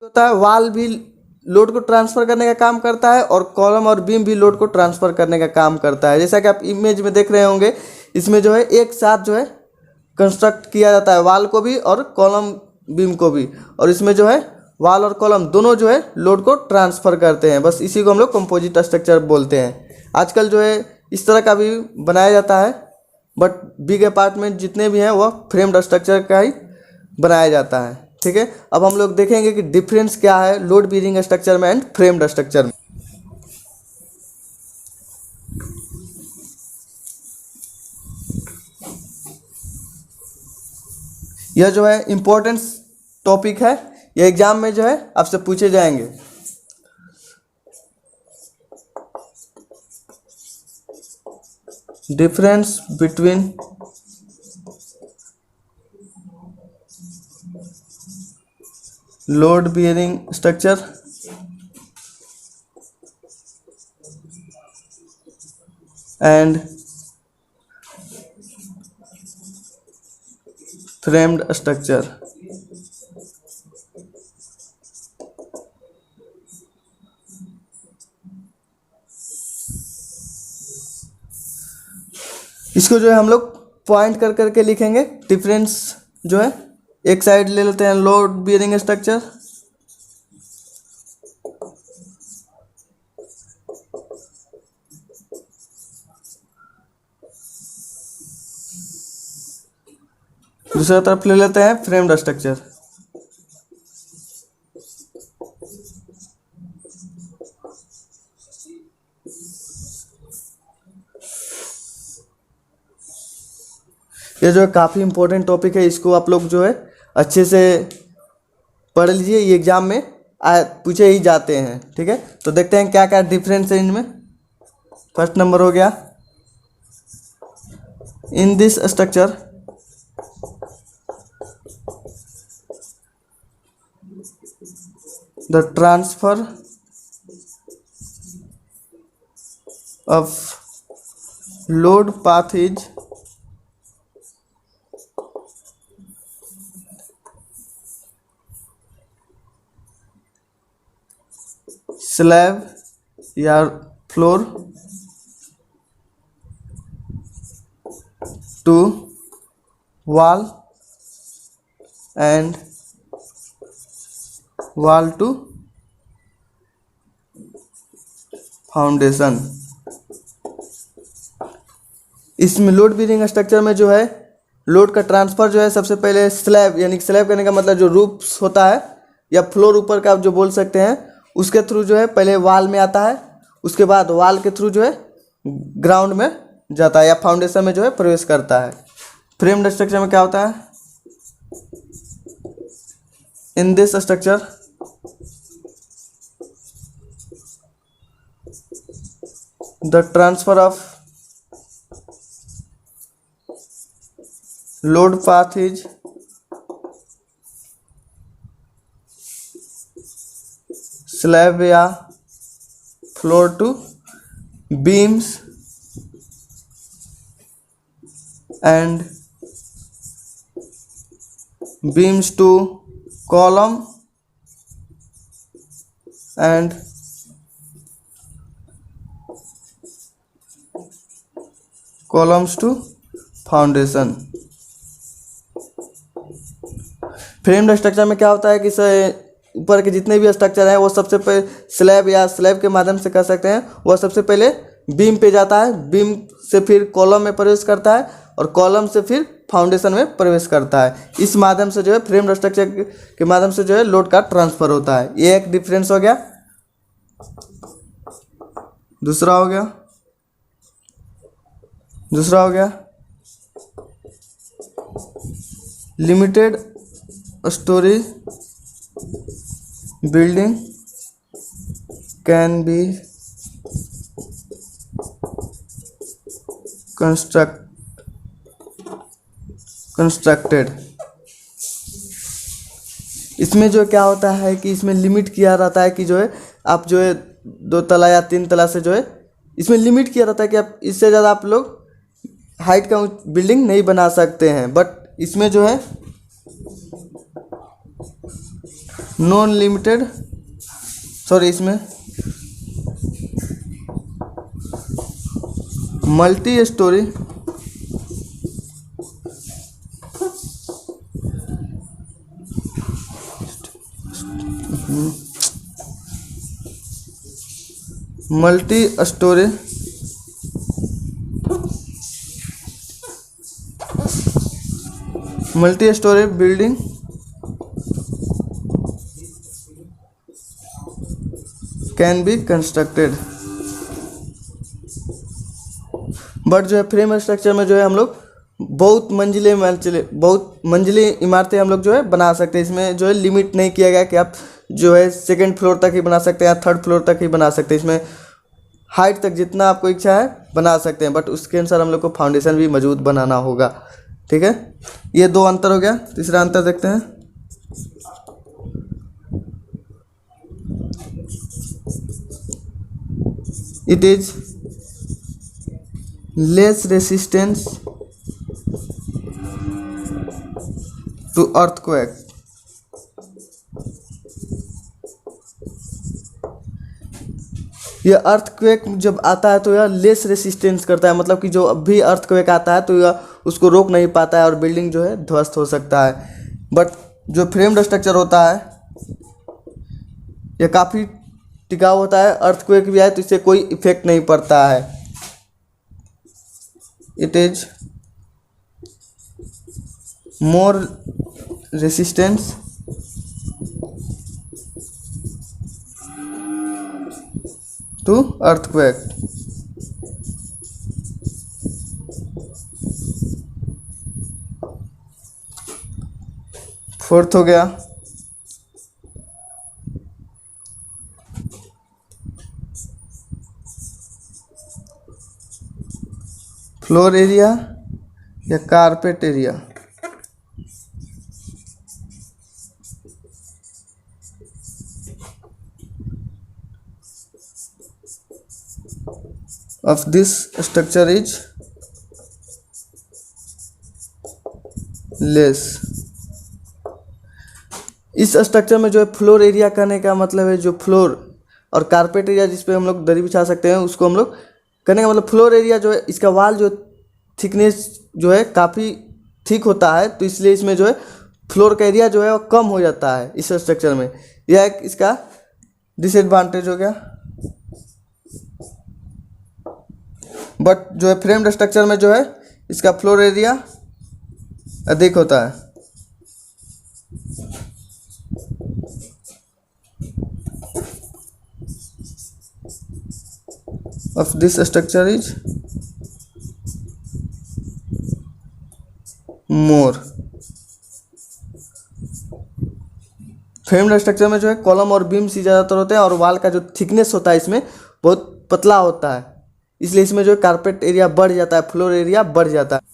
होता है वाल भी लोड को ट्रांसफ़र करने का काम करता है और कॉलम और बीम भी लोड को ट्रांसफ़र करने का काम करता है। जैसा कि आप इमेज में देख रहे होंगे, इसमें जो है एक साथ जो है कंस्ट्रक्ट किया जाता है वाल को भी और कॉलम बीम को भी, और इसमें जो है वाल और कॉलम दोनों जो है लोड को ट्रांसफ़र करते हैं। बस इसी को हम लोग कंपोजिट स्ट्रक्चर बोलते हैं। आजकल जो है इस तरह का भी बनाया जाता है, बट बिग अपार्टमेंट जितने भी हैं वह फ्रेम्ड स्ट्रक्चर का ही बनाया जाता है। ठीक है, अब हम लोग देखेंगे कि डिफरेंस क्या है लोड बेयरिंग स्ट्रक्चर में एंड फ्रेम्ड स्ट्रक्चर में। यह जो है इम्पोर्टेंट टॉपिक है, यह एग्जाम में जो है आपसे पूछे जाएंगे। Difference between load bearing structure and framed structure. इसको जो है हम लोग पॉइंट कर करके लिखेंगे। डिफरेंस जो है एक साइड ले लेते हैं लोड बेयरिंग स्ट्रक्चर, दूसरा तरफ ले लेते हैं फ्रेम्ड स्ट्रक्चर। ये जो है काफ़ी इंपॉर्टेंट टॉपिक है, इसको आप लोग जो है अच्छे से पढ़ लीजिए, ये एग्जाम में पूछे ही जाते हैं। ठीक है, तो देखते हैं क्या क्या डिफरेंस है इनमें। फर्स्ट नंबर हो गया, in this structure the transfer of load path is slab या floor to wall and wall to foundation. इसमें लोड बेयरिंग स्ट्रक्चर में जो है लोड का ट्रांसफ़र जो है सबसे पहले स्लैब, यानी स्लैब करने का मतलब जो रूफ होता है या फ्लोर ऊपर का आप जो बोल सकते हैं, उसके थ्रू जो है पहले वॉल में आता है, उसके बाद वॉल के थ्रू जो है ग्राउंड में जाता है या फाउंडेशन में जो है प्रवेश करता है। फ्रेम्ड स्ट्रक्चर में क्या होता है, in this structure the transfer of load path is slab या floor to beams and beams to column and columns to foundation. Framed structure में क्या होता है कि ऊपर के जितने भी स्ट्रक्चर हैं वो सबसे पहले स्लैब या स्लैब के माध्यम से कर सकते हैं, वह सबसे पहले बीम पे जाता है, बीम से फिर कॉलम में प्रवेश करता है और कॉलम से फिर फाउंडेशन में प्रवेश करता है। इस माध्यम से जो है फ्रेम्ड स्ट्रक्चर के माध्यम से जो है लोड का ट्रांसफ़र होता है। ये एक डिफरेंस हो गया। दूसरा हो गया limited story building can be constructed. इसमें जो क्या होता है कि इसमें लिमिट किया रहता है कि जो है आप जो है 2 तला या 3 तला से जो है इसमें लिमिट किया रहता है कि आप इससे ज़्यादा आप लोग हाइट का बिल्डिंग नहीं बना सकते हैं। बट इसमें जो है नॉन लिमिटेड, सॉरी इसमें multi storey multi storey multi storey building can be constructed. But जो है फ्रेम स्ट्रक्चर में जो है हम लोग बहुत मंजिले इमारतें हम लोग जो है बना सकते हैं। इसमें जो है लिमिट नहीं किया गया कि आप जो है सेकंड फ्लोर तक ही बना सकते हैं या थर्ड फ्लोर तक ही बना सकते हैं। इसमें हाइट तक जितना आपको इच्छा है बना सकते हैं, बट उसके अनुसार हम लोग को फाउंडेशन भी मजबूत बनाना होगा। ठीक है, ये दो अंतर हो गया। तीसरा अंतर देखते हैं। It is less resistance to earthquake. यह अर्थक्वेक जब आता है तो यह लेस रेसिस्टेंस करता है, मतलब कि जो भी अर्थक्वेक आता है तो यह उसको रोक नहीं पाता है और बिल्डिंग जो है ध्वस्त हो सकता है। बट जो फ्रेम्ड स्ट्रक्चर होता है यह काफ़ी टिकाऊ होता है, अर्थक्वेक भी आए तो इससे कोई इफेक्ट नहीं पड़ता है। It is more resistance to earthquake. Fourth हो गया फ्लोर एरिया या carpet area. of this structure is less। इस स्ट्रक्चर में जो है फ्लोर एरिया करने का मतलब है जो फ्लोर और कारपेट एरिया जिस पे हम लोग दरी बिछा सकते हैं उसको हम लोग करने का मतलब फ्लोर एरिया जो है इसका वाल जो थिकनेस जो है काफ़ी थिक होता है, तो इसलिए इसमें जो है फ्लोर का एरिया जो है वो कम हो जाता है इस स्ट्रक्चर में। यह एक इसका डिसएडवांटेज हो गया। बट जो है फ्रेम्ड स्ट्रक्चर में जो है इसका फ्लोर एरिया अधिक होता है। of this structure is more। Framed structure में जो है कॉलम और बीम्स ही ज़्यादातर होते हैं और वाल का जो थिकनेस होता है इसमें बहुत पतला होता है, इसलिए इसमें जो है कारपेट एरिया बढ़ जाता है, फ्लोर एरिया बढ़ जाता है।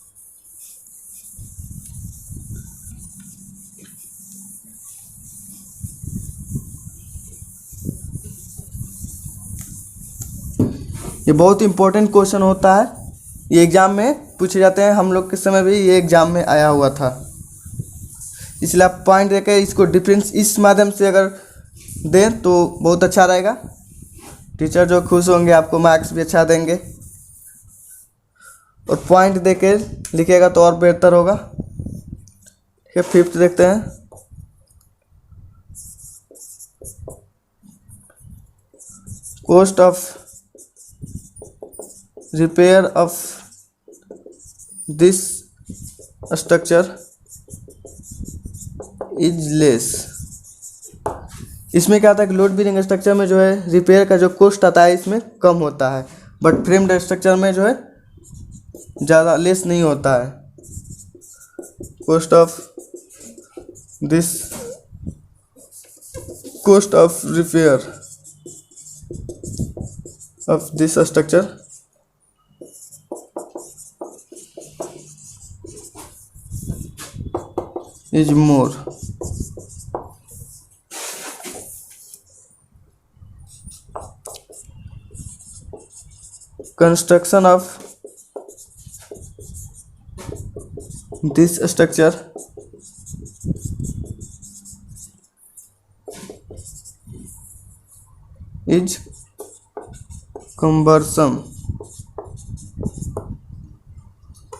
ये बहुत इंपॉर्टेंट क्वेश्चन होता है, ये एग्जाम में पूछे जाते हैं। हम लोग के समय भी ये एग्जाम में आया हुआ था, इसलिए आप पॉइंट देकर इसको डिफरेंस इस माध्यम से अगर दें तो बहुत अच्छा रहेगा। टीचर जो खुश होंगे, आपको मार्क्स भी अच्छा देंगे और पॉइंट देकर लिखेगा तो और बेहतर होगा। ठीक है, फिफ्थ देखते हैं। Cost of repair of this structure is less. इसमें क्या होता है कि लोड बेयरिंग स्ट्रक्चर में जो है रिपेयर का जो कॉस्ट आता है इसमें कम होता है, बट फ्रेम्ड स्ट्रक्चर में जो है ज़्यादा लेस नहीं होता है। Cost of repair of this structure is more। Construction of this structure is cumbersome.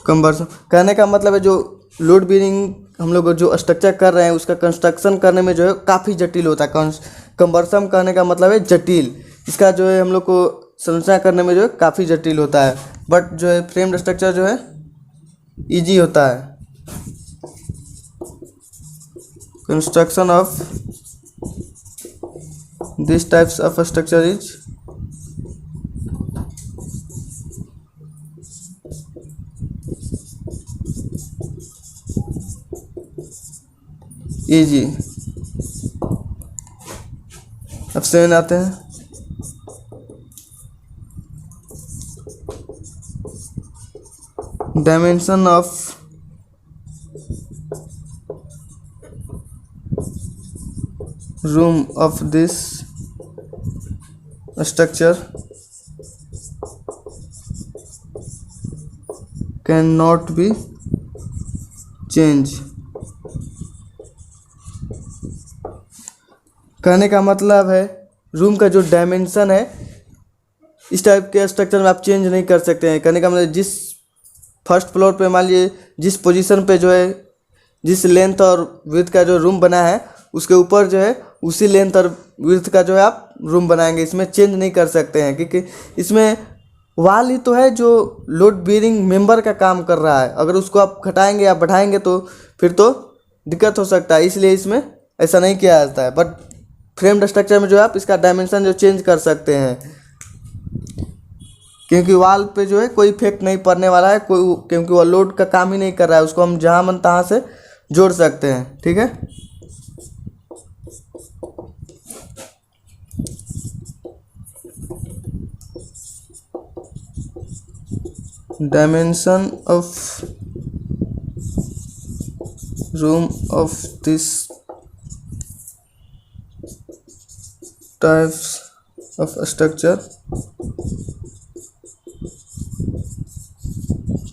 Cumbersome कहने का मतलब है जो लोड बेरिंग हम लोग जो स्ट्रक्चर कर रहे हैं उसका कंस्ट्रक्शन करने में जो है काफ़ी जटिल होता है। कम्बरसम कहने का मतलब है जटिल, इसका जो है हम लोग को संरचना करने में जो है काफ़ी जटिल होता है। बट जो है फ्रेम्ड स्ट्रक्चर जो है इजी होता है। Construction of this types of structure is easy. अब 7 आते हैं। Dimension of room of this structure can not be change. कहने का मतलब है रूम का जो डायमेंशन है इस टाइप के स्ट्रक्चर में आप चेंज नहीं कर सकते हैं। कहने का मतलब जिस फर्स्ट फ्लोर पे मान लीजिए जिस पोजीशन पे जो है जिस लेंथ और विड्थ का जो रूम बना है उसके ऊपर जो है उसी लेंथ और विड्थ का जो है आप रूम बनाएंगे, इसमें चेंज नहीं कर सकते हैं क्योंकि इसमें वाल ही तो है जो लोड बेरिंग मेंबर का काम कर रहा है। अगर उसको आप घटाएंगे या बढ़ाएंगे तो फिर तो दिक्कत हो सकता है, इसलिए इसमें ऐसा नहीं किया जाता है। बट फ्रेम्ड स्ट्रक्चर में जो है आप इसका डायमेंशन जो चेंज कर सकते हैं क्योंकि वाल पे जो है कोई इफेक्ट नहीं पड़ने वाला है, कोई क्योंकि वो लोड का काम ही नहीं कर रहा है, उसको हम जहाँ मन तहाँ से जोड़ सकते हैं। ठीक है, dimension of room of this types of structure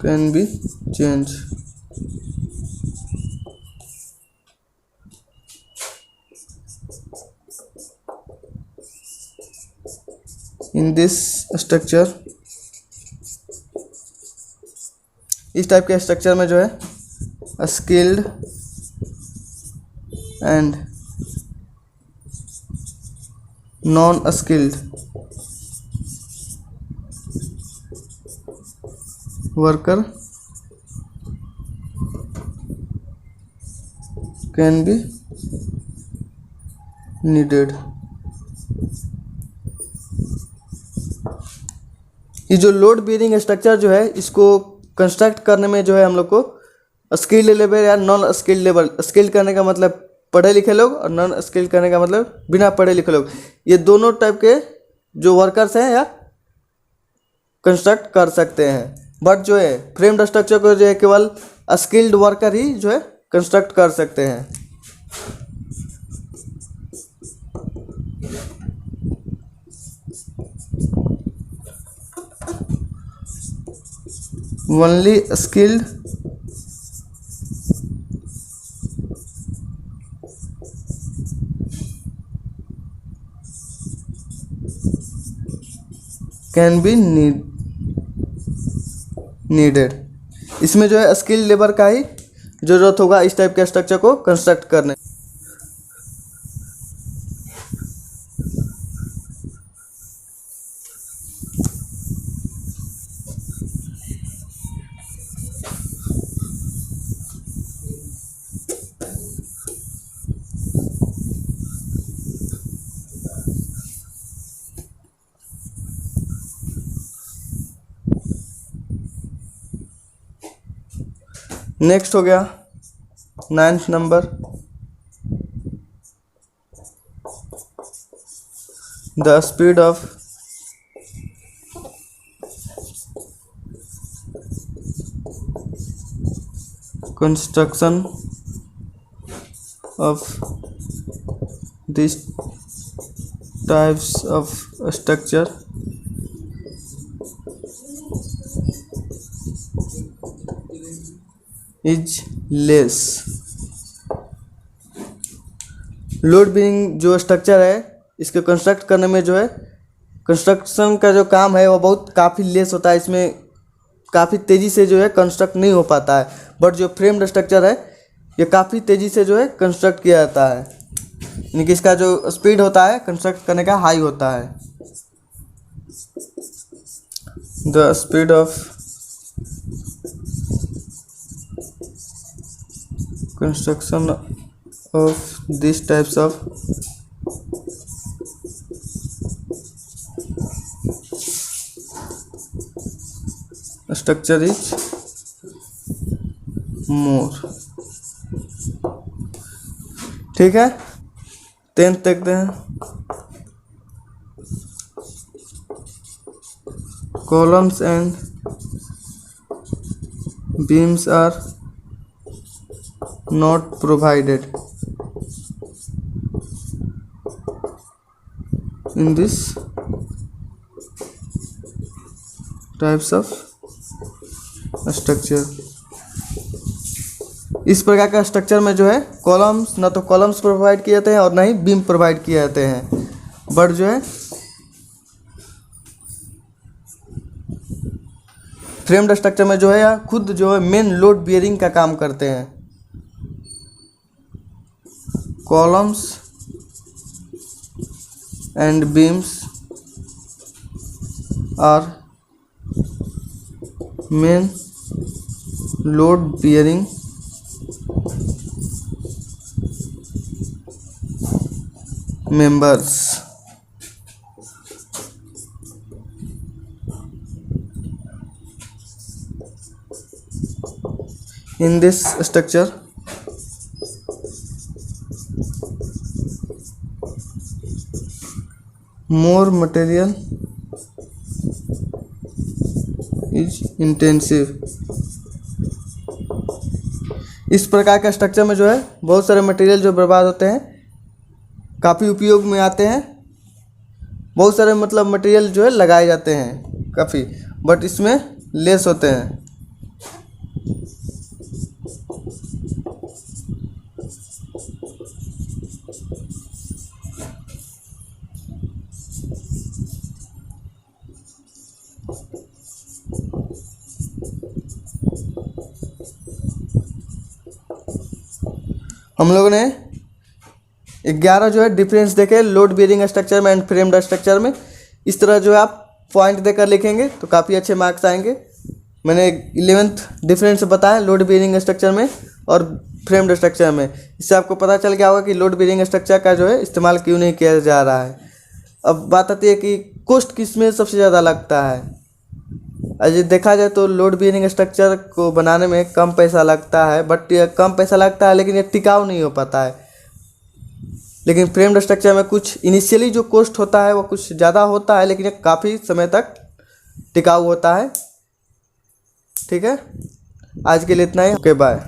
can be change. In this structure इस टाइप के स्ट्रक्चर में जो है skilled and non skilled worker can be needed. ये जो लोड बेरिंग स्ट्रक्चर जो है इसको कंस्ट्रक्ट करने में जो है हम लोग को स्किल्ड लेबर या नॉन स्किल्ड लेबर, स्किल्ड करने का मतलब पढ़े लिखे लोग और नॉन स्किल्ड करने का मतलब बिना पढ़े लिखे लोग, ये दोनों टाइप के जो वर्कर्स हैं या कंस्ट्रक्ट कर सकते हैं। बट जो है फ्रेम्ड स्ट्रक्चर को जो है केवल स्किल्ड वर्कर ही जो है कंस्ट्रक्ट कर सकते हैं। Only skilled can be needed. इसमें जो है स्किल्ड लेबर का ही जरूरत होगा इस टाइप के स्ट्रक्चर को कंस्ट्रक्ट करने। नेक्स्ट हो गया 9th number, the speed of construction of this types of structure is less. Load bearing जो स्ट्रक्चर है इसको कंस्ट्रक्ट करने में जो है कंस्ट्रक्शन का जो काम है वो बहुत काफ़ी लेस होता है, इसमें काफ़ी तेज़ी से जो है कंस्ट्रक्ट नहीं हो पाता है। बट जो फ्रेम्ड स्ट्रक्चर है ये काफ़ी तेज़ी से जो है कंस्ट्रक्ट किया जाता है, यानी कि इसका जो स्पीड होता है कंस्ट्रक्ट करने का हाई होता है। The speed of construction of this types of structure is more. ठीक है, 10th देखते हैं। Columns and beams are not provided in this types of structure. इस प्रकार का स्ट्रक्चर में जो है कॉलम्स, ना तो कॉलम्स प्रोवाइड किए जाते हैं और ना ही बीम प्रोवाइड किए जाते हैं, बट जो है फ्रेम्ड स्ट्रक्चर में जो है या खुद जो है मेन लोड बियरिंग का काम करते हैं। Columns and beams are main load bearing members in this structure. More material is intensive. इस प्रकार का स्ट्रक्चर में जो है बहुत सारे मटेरियल जो बर्बाद होते हैं, काफ़ी उपयोग में आते हैं, बहुत सारे मतलब मटेरियल जो है लगाए जाते हैं काफ़ी, बट इसमें लेस होते हैं। हम लोगों ने 11 जो है डिफरेंस देखे लोड बियरिंग स्ट्रक्चर में एंड फ्रेम्ड स्ट्रक्चर में। इस तरह जो है आप पॉइंट देकर लिखेंगे तो काफ़ी अच्छे मार्क्स आएंगे। मैंने 11th डिफरेंस बताया लोड बियरिंग स्ट्रक्चर में और फ्रेम्ड स्ट्रक्चर में। इससे आपको पता चल गया होगा कि लोड बियरिंग स्ट्रक्चर का जो है इस्तेमाल क्यों नहीं किया जा रहा है। अब बात आती है कि कॉस्ट किस में सबसे ज़्यादा लगता है। अगर देखा जाए तो लोड बियरिंग स्ट्रक्चर को बनाने में कम पैसा लगता है, बट ये कम पैसा लगता है लेकिन ये टिकाऊ नहीं हो पाता है। लेकिन फ्रेम्ड स्ट्रक्चर में कुछ इनिशियली जो कॉस्ट होता है वो कुछ ज़्यादा होता है, लेकिन ये काफ़ी समय तक टिकाऊ होता है। ठीक है, आज के लिए इतना ही। Okay, bye.